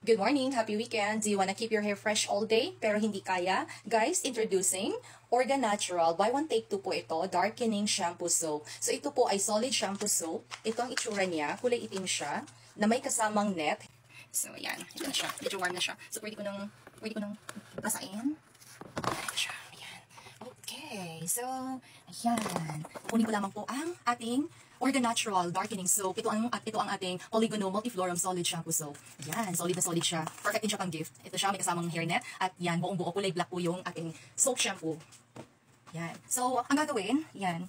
Good morning, happy weekend. Do you wanna keep your hair fresh all day pero hindi kaya? Guys, introducing Orga Natural. Buy one take two po ito, darkening shampoo soap. So ito po ay solid shampoo soap. Ito ang itsura niya, kulay itim siya, na may kasamang net. So ayan, ito na siya. Medyo warm na siya. So pwede ko nang basain. Ayan siya, ayan. Okay, so ayan. Kunin ko lamang po ang ating Orga Natural Darkening Soap. Ito ang ating Polygono Multiflorum Solid Shampoo Soap. Yan, solid na solid siya. Perfect din siya pang gift. Ito siya, may kasamang hairnet. At yan, buong buo kulay black po yung ating soap shampoo. Yan. So, ang gagawin, yan.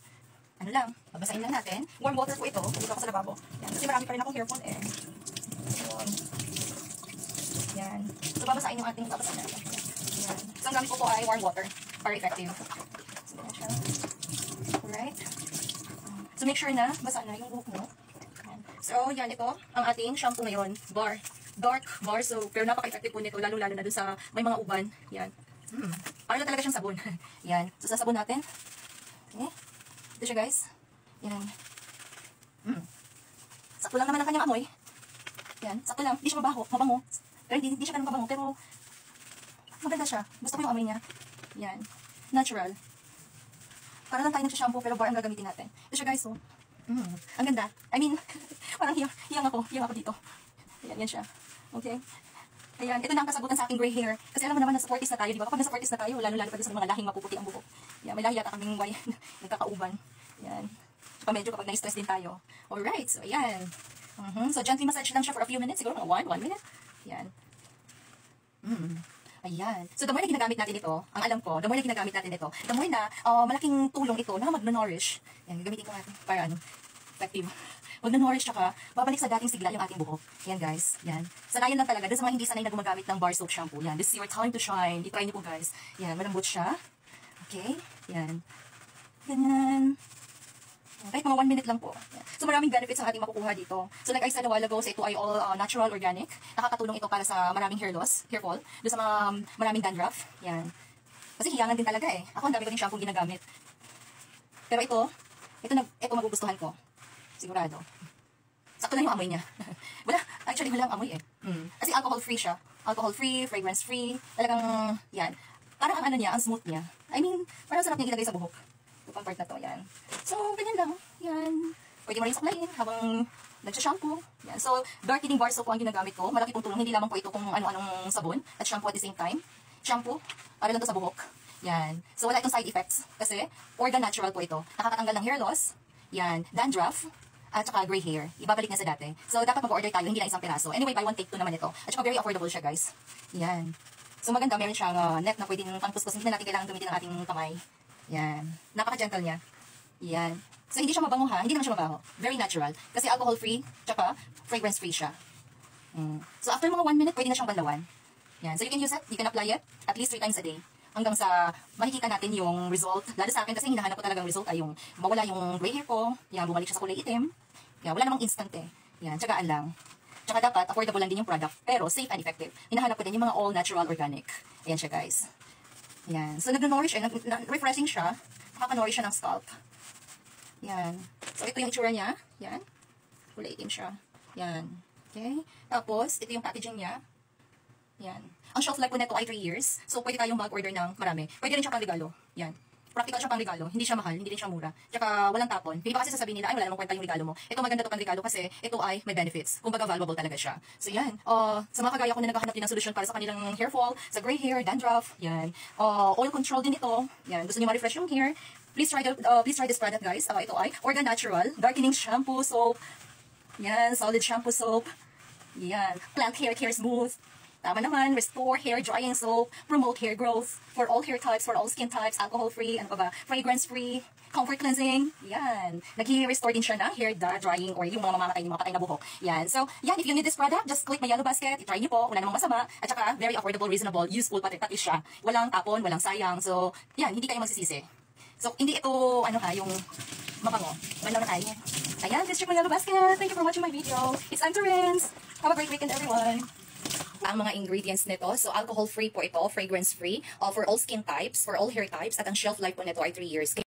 Ano lang, babasahin lang natin. Warm water po ito. Dito ako sa lababo. Yan, kasi marami pa rin akong hair fall eh. Yun. Yan. So, babasahin natin. Yan. So, ang gamit ko po ay warm water para effective. So, yan siya. Alright. So, make sure na basa na yung buhok mo. So, yan ito. Ang ating shampoo ngayon. Dark bar. So, pero napaka-effective po nito. Lalo-lalo na dun sa may mga uban. Yan. Para na talaga siyang sabon. Yan. So, sasabon natin. Okay. Ito siya, guys. Yan. Sakto lang naman ang kanyang amoy. Yan. Sakto lang. Hindi siya mabango. Pero hindi siya ganun mabango. Pero, maganda siya. Gusto ko yung amoy niya. Yan. Natural. Para lang tayo nagsha-shampoo pero bar ang gagamitin natin. Ito siya guys, oh. Ang ganda. I mean, parang hiyang ako dito. Ayan, yan siya. Okay. Ayan, ito na ang kasagutan sa aking gray hair. Kasi alam mo naman, nasa 40s na tayo, di ba? Kapag nasa 40s na tayo, lalo-lalo pa sa mga lahing mapuputi ang buhok. Yan, may lahi yata kaming nagkakauban. Yan. Saka medyo kapag na-stress din tayo. Alright, so ayan. So gently massage lang siya for a few minutes. Siguro mga 1 minute. Yan. Ayan. So, the more na ginagamit natin ito, ang alam ko, the more na ginagamit natin ito, the more na malaking tulong ito na mag-nourish. Yan, gagamitin ko natin para effective. Mag-nourish tsaka, babalik sa dating sigla yung ating buhok. Yan, guys. Yan. Sanayan lang talaga. Doon sa mga hindi sanay na gumagamit ng bar soap shampoo. Yan. This is your time to shine. I-try niyo po, guys. Yan, malambot siya. Okay. Yan. Ganyan. Kahit mga 1 minute lang po. Yan. So, maraming benefits ang ating makukuha dito. So, like I said a while ago, so ito ay all natural, organic. Nakakatulong ito para sa maraming hair loss, hair fall. Doon sa mga maraming dandruff. Yan. Kasi hiyangan din talaga eh. Ako, ang dami ko din shampoo ginagamit. Pero ito magugustuhan ko. Sigurado. Sakto lang yung amoy niya. Actually, walang amoy eh. Kasi alcohol-free siya. Alcohol-free, fragrance-free. Talagang, yan. Parang ang ano niya, ang smooth niya. I mean, parang sarap niya ilagay sa buhok. Itong part na to, yan. So, ganyan lang. Yan. Pwede mo rin saklayin habang nagsha-shampoo. Yan. So, darkening bar soap po ang ginagamit ko. Malaki pong tulong. Hindi lamang po ito kung ano-anong sabon at shampoo at the same time. Shampoo, para lang to sa buhok. Yan. So, wala itong side effects. Kasi, Orga Natural po ito. Nakakatanggal ng hair loss. Yan. Dandruff. At saka gray hair. Ibabalik niya sa dati. So, dapat mag-order tayo. Hindi lang isang piraso. Anyway, buy one take two naman ito. At saka very affordable siya, guys. Yan. So, maganda. Meron siyang net na pwedeng pangkuskus. Hindi na natin kailangan gamitin ng ating kamay. Yan. Napaka-gentle niya. Yan. So, hindi siya mabango ha. Hindi naman siya mabango. Very natural. Kasi alcohol-free, tsaka fragrance-free siya. So, after mga 1 minute, pwede na siyang banlawan. Yan. So, you can use it. You can apply it at least 3 times a day. Hanggang sa makikita natin yung result. Lalo sa akin kasi hinahanap ko talagang result ay yung mawala yung gray hair ko. Yan, bumalik siya sa kulay itim. Yan, wala namang instant eh. Yan, tsagaan lang. Tsaka dapat, affordable lang din yung product. Pero safe and effective. Hinahanap ko din yung mga all natural organic. Ayan siya guys. Yan. So, nag-nourish eh. Refreshing siya. Nakaka-nourish siya ng scalp. Yan. So, ito yung itsura niya. Yan. Kulay itim siya. Yan. Okay. Tapos, ito yung packaging niya. Yan. Ang shelf life po nito ay 3 years. So, pwede tayong mag-order ng marami. Pwede rin siya pang regalo. Yan. Practical siya pang regalo. Hindi siya mahal. Hindi rin siya mura. Tsaka, walang tapon. Hindi ba kasi sasabihin nila, ay, wala namang kwenta yung regalo mo. Ito maganda to pang regalo kasi ito ay may benefits. Kumbaga, valuable talaga siya. So, yan. Sa mga kagaya ko na naghahanap din ng solusyon para sa kanilang hair fall, sa gray hair, dandruff, yan. Oil control din ito. Yan. Gusto niyo ma-refresh yung hair. Please try this product, guys. Ito ay Orga Natural Darkening Shampoo Soap. Yan. Solid shampoo soap. Yan. Plant hair, care smooth. Tama naman, restore hair drying soap, promote hair growth for all hair types, for all skin types, alcohol-free, ano pa ba, fragrance-free, comfort cleansing, yan. Nag-restore din siya na hair drying or yung mga mamamatay, yung mga patay na buhok. Yan. So, yan, if you need this product, just click my yellow basket, i-try niyo po, wala namang masama, at saka very affordable, reasonable, useful, pati siya. Walang tapon, walang sayang, so, yan, hindi kayo magsisisi. So, hindi ito, yung mabango. Banlaw na tayo. Ayan, please check my yellow basket. Thank you for watching my video. It's time to rinse. Have a great weekend, everyone. Ang mga ingredients nito, so alcohol-free po ito, fragrance-free, for all skin types, for all hair types, at ang shelf life po nito ay 3 years.